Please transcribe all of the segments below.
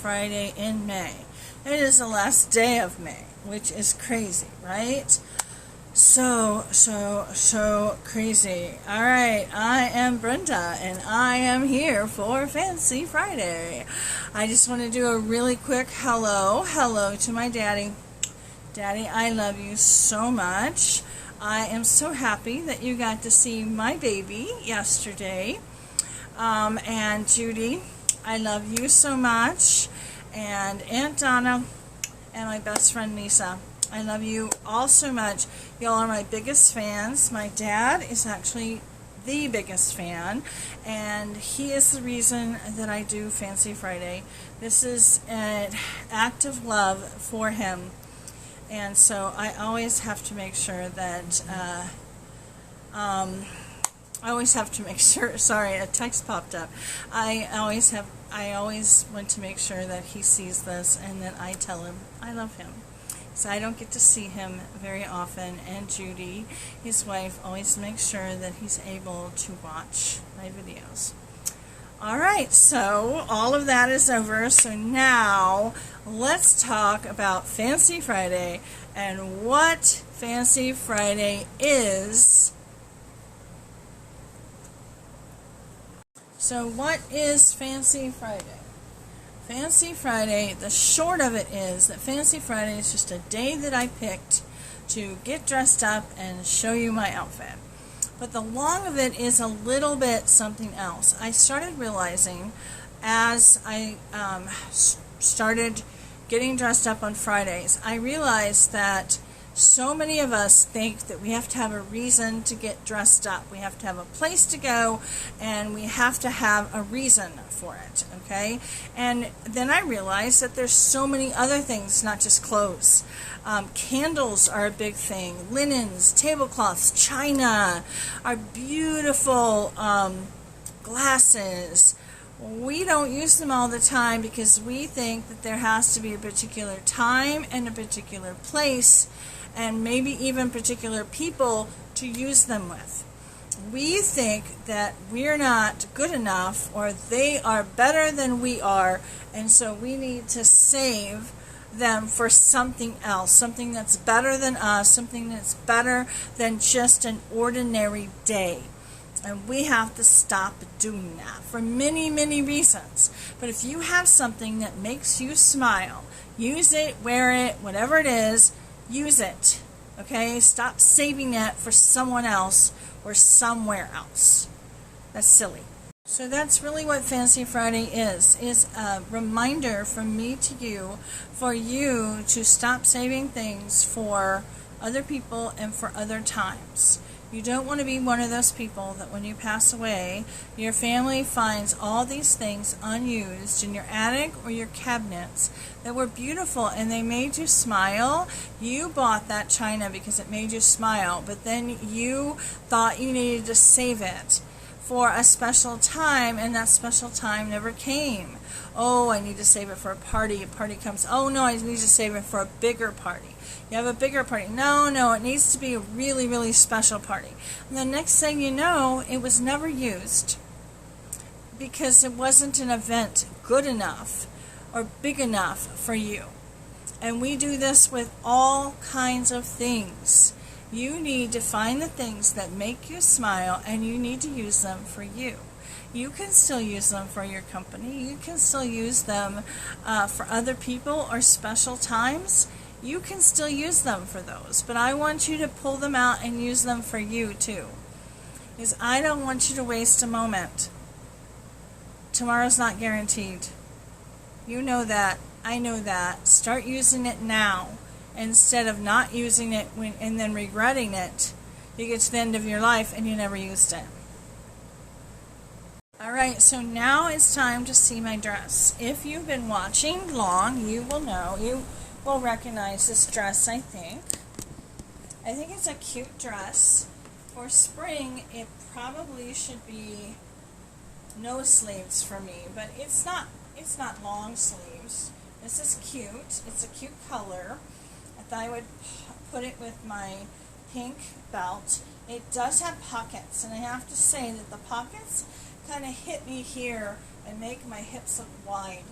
Friday in May. It is the last day of May, which is crazy, right? So crazy. All right, I am Brenda, and I am here for Fancy Friday. I just want to do a really quick hello to my daddy. Daddy, I love you so much. I am so happy that you got to see my baby yesterday. And Judy, I love you so much. And Aunt Donna and my best friend Lisa, I love you all so much. Y'all are my biggest fans. My dad is actually the biggest fan, and he is the reason that I do Fancy Friday. This is an act of love for him, and so I always have to make sure that sorry, a text popped up. I always want to make sure that he sees this and that I tell him I love him. So I don't get to see him very often, and Judy, his wife, always makes sure that he's able to watch my videos. Alright, so all of that is over, so now let's talk about Fancy Friday and what Fancy Friday is. So what is Fancy Friday? Fancy Friday, the short of it is that Fancy Friday is just a day that I picked to get dressed up and show you my outfit. But the long of it is a little bit something else. I started realizing as I started getting dressed up on Fridays, I realized that so many of us think that we have to have a reason to get dressed up. We have to have a place to go, and we have to have a reason for it, okay? And then I realized that there's so many other things, not just clothes. Candles are a big thing. Linens, tablecloths, china, our beautiful glasses. We don't use them all the time because we think that there has to be a particular time and a particular place, and maybe even particular people to use them with. We think that we're not good enough, or they are better than we are, and so we need to save them for something else, something that's better than us, something that's better than just an ordinary day. And we have to stop doing that for many, many reasons. But if you have something that makes you smile, use it, wear it, whatever it is, use it. Okay? Stop saving it for someone else or somewhere else. That's silly. So that's really what Fancy Friday is a reminder from me to you, for you to stop saving things for other people and for other times. You don't want to be one of those people that when you pass away, your family finds all these things unused in your attic or your cabinets that were beautiful and they made you smile. You bought that china because it made you smile, but then you thought you needed to save it for a special time, and that special time never came. Oh, I need to save it for a party. A party comes. Oh, no, I need to save it for a bigger party. You have a bigger party. No, it needs to be a really, really special party. And the next thing you know, it was never used because it wasn't an event good enough or big enough for you. And we do this with all kinds of things. You need to find the things that make you smile, and you need to use them for you. You can still use them for your company. You can still use them for other people or special times. You can still use them for those. But I want you to pull them out and use them for you too. Because I don't want you to waste a moment. Tomorrow's not guaranteed. You know that. I know that. Start using it now, instead of not using it and then regretting it. You get to the end of your life and you never used it. Alright, so now it's time to see my dress. If you've been watching long, you will know, you will recognize this dress, I think. I think it's a cute dress. For spring, it probably should be no sleeves for me, but it's not long sleeves. This is cute. It's a cute color. I thought I would put it with my pink belt. It does have pockets, and I have to say that the pockets kind of hit me here and make my hips look wide.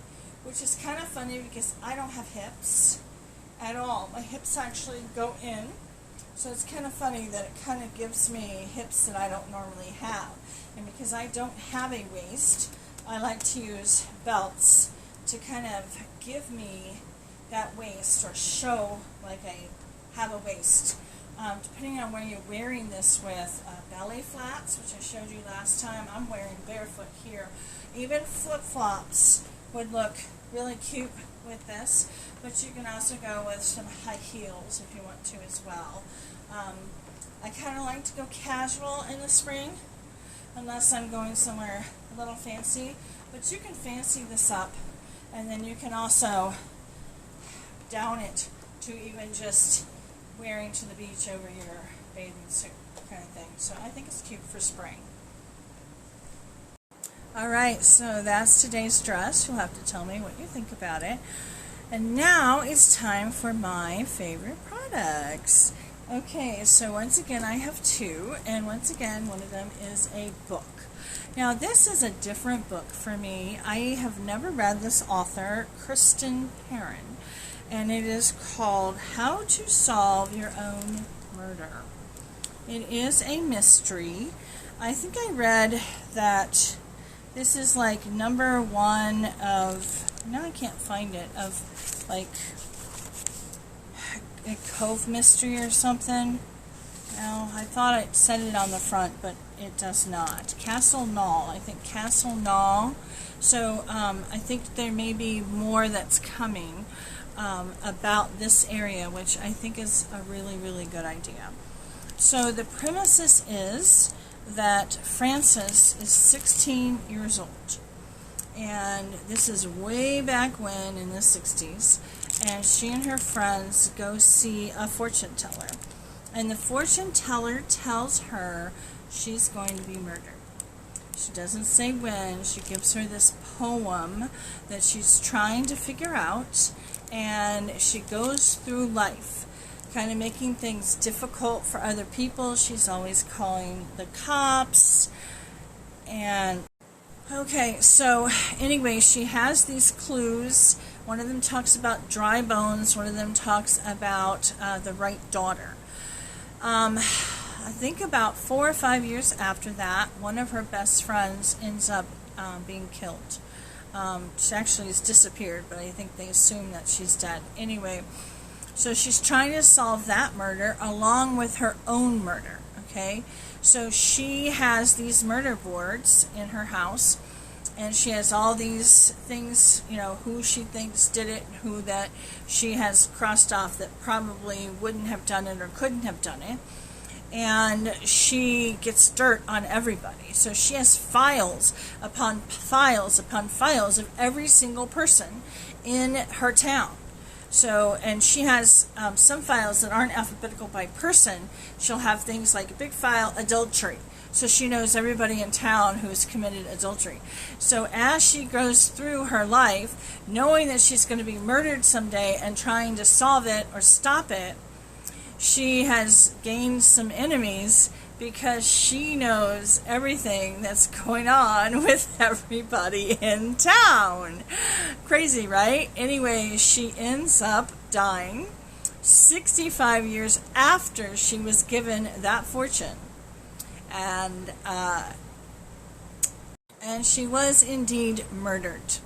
which is kind of funny because I don't have hips at all. My hips actually go in, so it's kind of funny that it kind of gives me hips that I don't normally have. And because I don't have a waist, I like to use belts to kind of give me that waist, or show like I have a waist. Depending on where you're wearing this with, ballet flats, which I showed you last time, I'm wearing barefoot here. Even flip-flops would look really cute with this, but you can also go with some high heels if you want to as well. I kind of like to go casual in the spring, unless I'm going somewhere a little fancy, but you can fancy this up, and then you can also down it to even just wearing to the beach over your bathing suit kind of thing. So I think it's cute for spring. Alright, so that's today's dress. You'll have to tell me what you think about it. And now it's time for my favorite products. Okay, so once again I have two, and once again one of them is a book. Now this is a different book for me. I have never read this author, Kristen Perrin, and it is called How to Solve Your Own Murder. It is a mystery. I think I read that this is like number one of, now I can't find it, of like a Cove mystery or something. No, I thought it said it on the front, but it does not. Castle Knoll, I think Castle Knoll. So I think there may be more that's coming about this area, which I think is a really, really good idea. So the premises is that Frances is 16 years old, and this is way back when in the 60s, and she and her friends go see a fortune teller, and the fortune teller tells her she's going to be murdered. She doesn't say when. She gives her this poem that she's trying to figure out, and she goes through life kind of making things difficult for other people. She's always calling the cops. And okay, so anyway, she has these clues. One of them talks about dry bones. One of them talks about the right daughter. I think about 4 or 5 years after that, one of her best friends ends up being killed. She actually has disappeared, but I think they assume that she's dead. Anyway, so she's trying to solve that murder along with her own murder, okay? So she has these murder boards in her house, and she has all these things, you know, who she thinks did it, who that she has crossed off that probably wouldn't have done it or couldn't have done it. And she gets dirt on everybody. So she has files upon files upon files of every single person in her town. So, and she has some files that aren't alphabetical by person. She'll have things like a big file, adultery. So she knows everybody in town who's committed adultery. So as she goes through her life, knowing that she's going to be murdered someday and trying to solve it or stop it, she has gained some enemies because she knows everything that's going on with everybody in town. Crazy, right? Anyway, she ends up dying 65 years after she was given that fortune. And she was indeed murdered.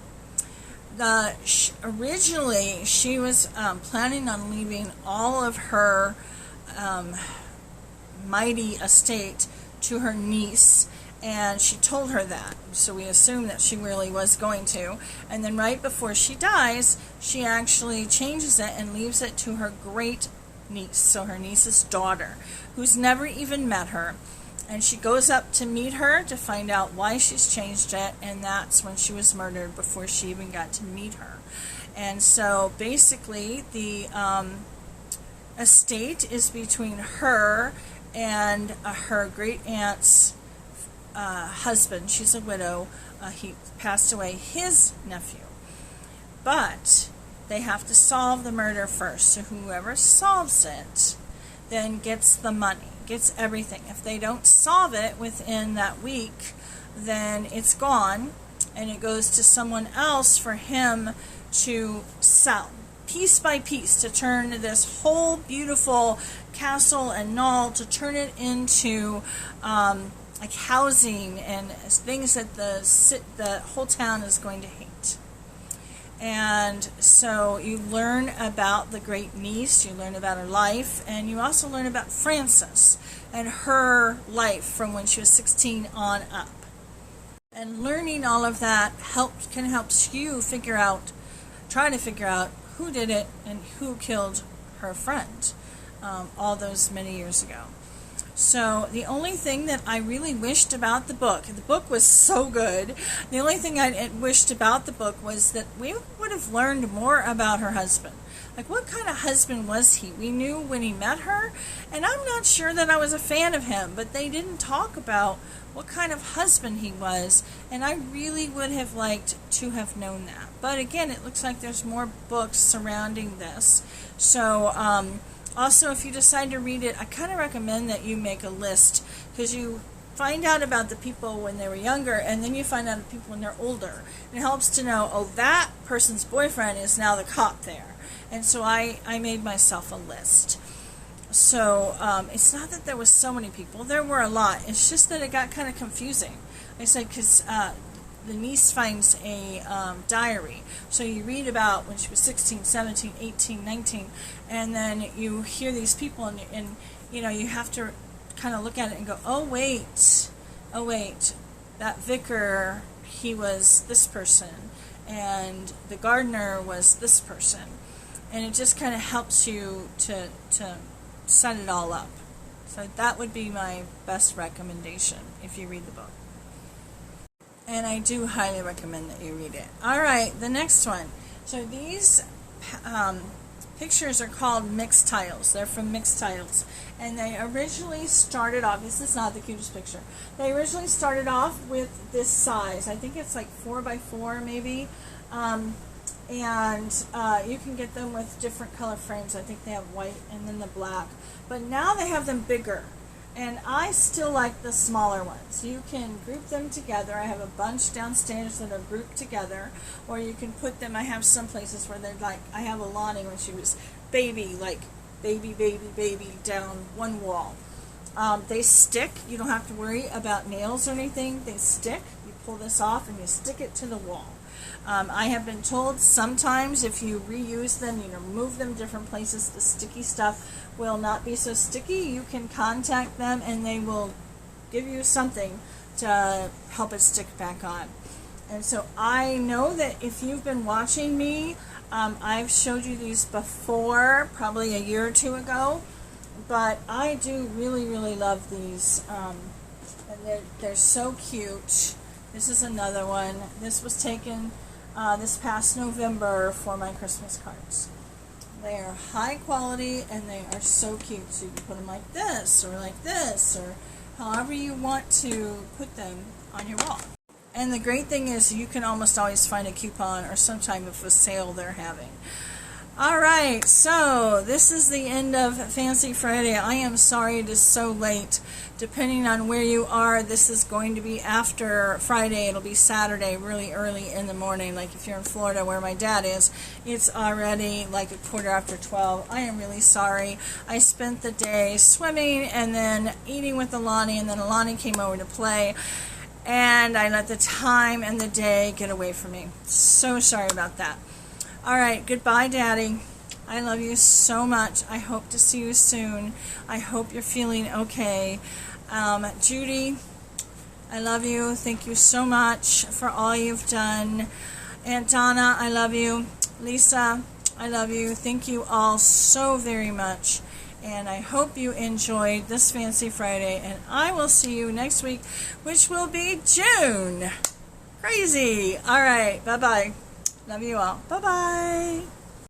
Originally, she was planning on leaving all of her mighty estate to her niece, and she told her that, so we assume that she really was going to. And then right before she dies, she actually changes it and leaves it to her great niece, so her niece's daughter, who's never even met her. And she goes up to meet her to find out why she's changed it, and that's when she was murdered, before she even got to meet her. And so basically the estate is between her and her great aunt's husband. She's a widow. He passed away, his nephew. But they have to solve the murder first. So whoever solves it then gets the money, gets everything. If they don't solve it within that week, then it's gone, and it goes to someone else for him to sell, piece by piece, to turn this whole beautiful castle and knoll, to turn it into like housing and things that the whole town is going to hate. And so you learn about the great niece, you learn about her life, and you also learn about Frances and her life from when she was 16 on up. And learning all of that can help you try to figure out who did it and who killed her friend all those many years ago. So the only thing that I really wished about the book was so good. The only thing I wished about the book was that we would have learned more about her husband. Like, what kind of husband was he? We knew when he met her, and I'm not sure that I was a fan of him, but they didn't talk about what kind of husband he was, and I really would have liked to have known that. But again, it looks like there's more books surrounding this. So, also, if you decide to read it, I kind of recommend that you make a list, because you find out about the people when they were younger, and then you find out the people when they're older. It helps to know, oh, that person's boyfriend is now the cop there. And so I made myself a list. So it's not that there was so many people. There were a lot. It's just that it got kind of confusing. I said, because the niece finds a diary. So you read about when she was 16, 17, 18, 19, and then you hear these people, and you know, you have to kind of look at it and go, oh wait, that vicar, he was this person, and the gardener was this person. And it just kind of helps you to set it all up. So that would be my best recommendation if you read the book. And I do highly recommend that you read it. Alright, the next one. So these pictures are called Mixed Tiles. They're from Mixed Tiles. And they originally started off, this is not the cutest picture, they originally started off with this size. I think it's like 4x4 maybe. And you can get them with different color frames. I think they have white and then the black. But now they have them bigger. And I still like the smaller ones. You can group them together. I have a bunch downstairs that are grouped together. Or you can put them, I have some places where they're like, I have a Lonnie when she was baby, like baby down one wall. They stick. You don't have to worry about nails or anything. They stick. You pull this off and you stick it to the wall. I have been told sometimes if you reuse them, you know, move them different places, the sticky stuff will not be so sticky. You can contact them and they will give you something to help it stick back on. And so I know that if you've been watching me, I've showed you these before, probably a year or two ago, but I do really love these, and they're so cute. This is another one. This was taken this past November for my Christmas cards. They are high quality and they are so cute. So you can put them like this or however you want to put them on your wall. And the great thing is you can almost always find a coupon or some type of a sale they're having. Alright, so this is the end of Fancy Friday. I am sorry it is so late. Depending on where you are, this is going to be after Friday. It'll be Saturday, really early in the morning. Like if you're in Florida where my dad is, it's already like 12:15. I am really sorry. I spent the day swimming and then eating with Alani, and then Alani came over to play. And I let the time and the day get away from me. So sorry about that. Alright, goodbye, Daddy. I love you so much. I hope to see you soon. I hope you're feeling okay. Judy, I love you. Thank you so much for all you've done. Aunt Donna, I love you. Lisa, I love you. Thank you all so very much. And I hope you enjoyed this Fancy Friday. And I will see you next week, which will be June. Crazy. Alright, bye-bye. Love you all. Bye-bye.